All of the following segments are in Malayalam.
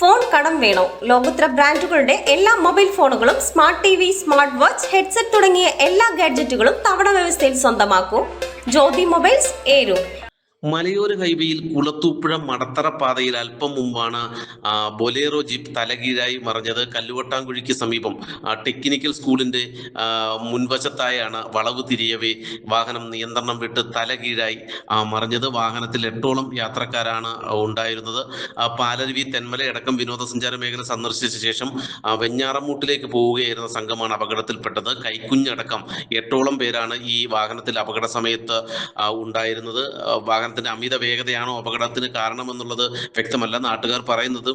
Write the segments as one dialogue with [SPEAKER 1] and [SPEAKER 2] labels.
[SPEAKER 1] ഫോൺ കടം വേണോ? ലോകോത്തര ബ്രാൻഡുകളുടെ എല്ലാ മൊബൈൽ ഫോണുകളും smart T V, smart watch, headset തുടങ്ങിയ എല്ലാ ഗാഡ്ജറ്റുകളും തവണ വ്യവസ്ഥയിൽ സ്വന്തമാക്കൂ. ജ്യോതി മൊബൈൽസ്, ഏരൂർ.
[SPEAKER 2] മലയോര ഹൈവേയിൽ കുളത്തൂപ്പുഴ മടത്തറ പാതയിൽ അല്പം മുമ്പാണ് ബൊലേറോ ജീപ്പ് തലകീഴായി മറിഞ്ഞത്. കല്ലുവട്ടാങ്കുഴിക്ക് സമീപം ടെക്നിക്കൽ സ്കൂളിന്റെ മുൻവശത്തായാണ് വളവ് തിരിയവേ വാഹനം നിയന്ത്രണം വിട്ട് തലകീഴായി മറിഞ്ഞത്. വാഹനത്തിൽ 8ഓളം യാത്രക്കാരാണ് ഉണ്ടായിരുന്നത്. പാലരുവി, തെന്മലയടക്കം വിനോദസഞ്ചാര മേഖല സന്ദർശിച്ച ശേഷം വെഞ്ഞാറമൂട്ടിലേക്ക് പോവുകയായിരുന്ന സംഘമാണ് അപകടത്തിൽപ്പെട്ടത്. കൈക്കുഞ്ഞടക്കം 8ഓളം പേരാണ് ഈ വാഹനത്തിൽ അപകട സമയത്ത് ഉണ്ടായിരുന്നത്. വാഹനത്തിന്റെ അമിത വേഗതയാണോ അപകടത്തിന് കാരണമെന്നുള്ളത് വ്യക്തമല്ല. നാട്ടുകാർ പറയുന്നത്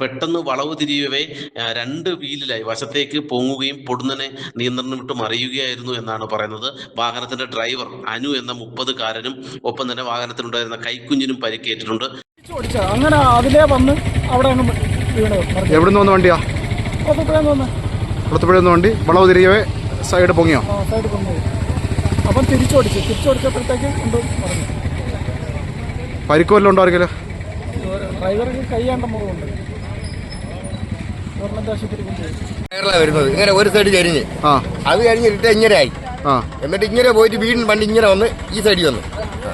[SPEAKER 2] പെട്ടെന്ന് വളവ് തിരിയവേ 2 വീലിലായി വശത്തേക്ക് പൊങ്ങുകയും പൊടുന്നനെ നിയന്ത്രണം വിട്ട് മറിയുകയായിരുന്നു എന്നാണ് പറയുന്നത്. വാഹനത്തിന്റെ ഡ്രൈവർ അനു എന്ന 30-കാരനും ഒപ്പം തന്നെ വാഹനത്തിലുണ്ടായിരുന്ന കൈക്കുഞ്ഞിനും പരിക്കേറ്റിട്ടുണ്ട്.
[SPEAKER 3] അങ്ങനെ അതിലേ വന്ന് അവിടെ
[SPEAKER 4] എവിടുന്ന് വന്ന വണ്ടിയാ? കുളത്തുപുഴന്ന് വണ്ടി വളവ് തിരിയവേ സൈഡ് പൊങ്ങിയോ?
[SPEAKER 3] സൈഡ് പൊങ്ങി. അപ്പം തിരിച്ചോടിച്ചപ്പോഴത്തേക്ക് കൊണ്ട് പറഞ്ഞു.
[SPEAKER 4] പരിക്ക് വല്ലതും ഉണ്ടോ ആർക്കെങ്കിലും?
[SPEAKER 3] ഡ്രൈവർക്ക് കൈയാണ്ട മുറിവുണ്ട്. ഗവൺമെന്റ് ആശുപത്രി
[SPEAKER 5] വരുന്നത് ഇങ്ങനെ ഒരു സൈഡ് ചരിഞ്ഞ് അത് കഴിഞ്ഞിട്ട് ഇങ്ങനെ ആയി. എന്നിട്ട് ഇങ്ങനെ പോയിട്ട് വീണ്ടും വണ്ടി ഇങ്ങനെ വന്ന് ഈ സൈഡിൽ വന്നു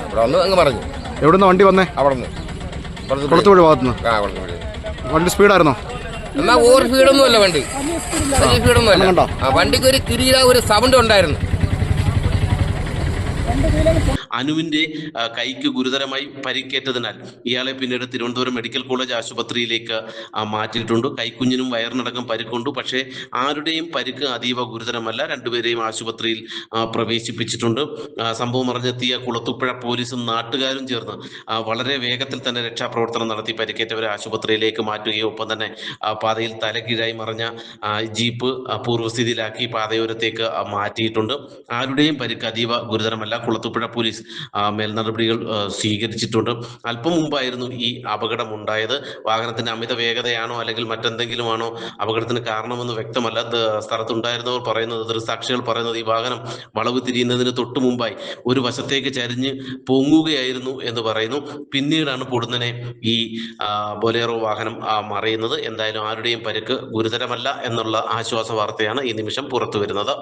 [SPEAKER 5] ഇവിടെ വന്ന് അങ്ങ് പറഞ്ഞു.
[SPEAKER 4] എവിടുന്ന് വണ്ടി വന്നേ?
[SPEAKER 5] അവിടെ നിന്ന്
[SPEAKER 4] കുളത്തുപുഴ ഭാഗത്തുനിന്ന്. വണ്ടി സ്പീഡായിരുന്നോ?
[SPEAKER 5] എന്നാ ഓവർ സ്പീഡൊന്നും അല്ല വണ്ടി, വലിയ സ്പീഡൊന്നും അല്ല. വണ്ടിക്ക് ഒരു കിരിയില ഒരു സൗണ്ട് ഉണ്ടായിരുന്നു.
[SPEAKER 2] അനുവിന്റെ കൈക്ക് ഗുരുതരമായി പരിക്കേറ്റതിനാൽ ഇയാളെ പിന്നീട് തിരുവനന്തപുരം മെഡിക്കൽ കോളേജ് ആശുപത്രിയിലേക്ക് മാറ്റിയിട്ടുണ്ട്. കൈക്കുഞ്ഞിനും വയറിനടക്കം പരിക്കുണ്ട്. പക്ഷേ ആരുടെയും പരിക്ക് അതീവ ഗുരുതരമല്ല. 2 പേരെയും ആശുപത്രിയിൽ പ്രവേശിപ്പിച്ചിട്ടുണ്ട്. സംഭവം അറിഞ്ഞെത്തിയ കുളത്തൂപ്പുഴ പോലീസും നാട്ടുകാരും ചേർന്ന് വളരെ വേഗത്തിൽ തന്നെ രക്ഷാപ്രവർത്തനം നടത്തി പരിക്കേറ്റവരെ ആശുപത്രിയിലേക്ക് മാറ്റുകയും ഒപ്പം തന്നെ പാതയിൽ തലകീഴായി മറിഞ്ഞ ജീപ്പ് പൂർവ്വസ്ഥിതിയിലാക്കി പാതയോരത്തേക്ക് മാറ്റിയിട്ടുണ്ട്. ആരുടെയും പരിക്ക് അതീവ ഗുരുതരമല്ല. കുളത്തൂപ്പുഴ പോലീസ് മേൽനടപടികൾ സ്വീകരിച്ചിട്ടുണ്ട്. അല്പം മുമ്പായിരുന്നു ഈ അപകടം ഉണ്ടായത്. വാഹനത്തിന്റെ അമിത വേഗതയാണോ അല്ലെങ്കിൽ മറ്റെന്തെങ്കിലുമാണോ അപകടത്തിന് കാരണമെന്ന് വ്യക്തമല്ല. സ്ഥലത്തുണ്ടായിരുന്നവർ പറയുന്നത്, ദൃക്സാക്ഷികൾ പറയുന്നത്, ഈ വാഹനം വളവ് തിരിയുന്നതിന് തൊട്ടു മുമ്പായി ഒരു വശത്തേക്ക് ചരിഞ്ഞ് പൊങ്ങുകയായിരുന്നു എന്ന് പറയുന്നു. പിന്നീടാണ് പൊടുന്നനെ ഈ ബൊലേറോ വാഹനം മറിയുന്നത്. എന്തായാലും ആരുടെയും പരിക്ക് ഗുരുതരമല്ല എന്നുള്ള ആശ്വാസ വാർത്തയാണ് ഈ നിമിഷം പുറത്തു വരുന്നത്.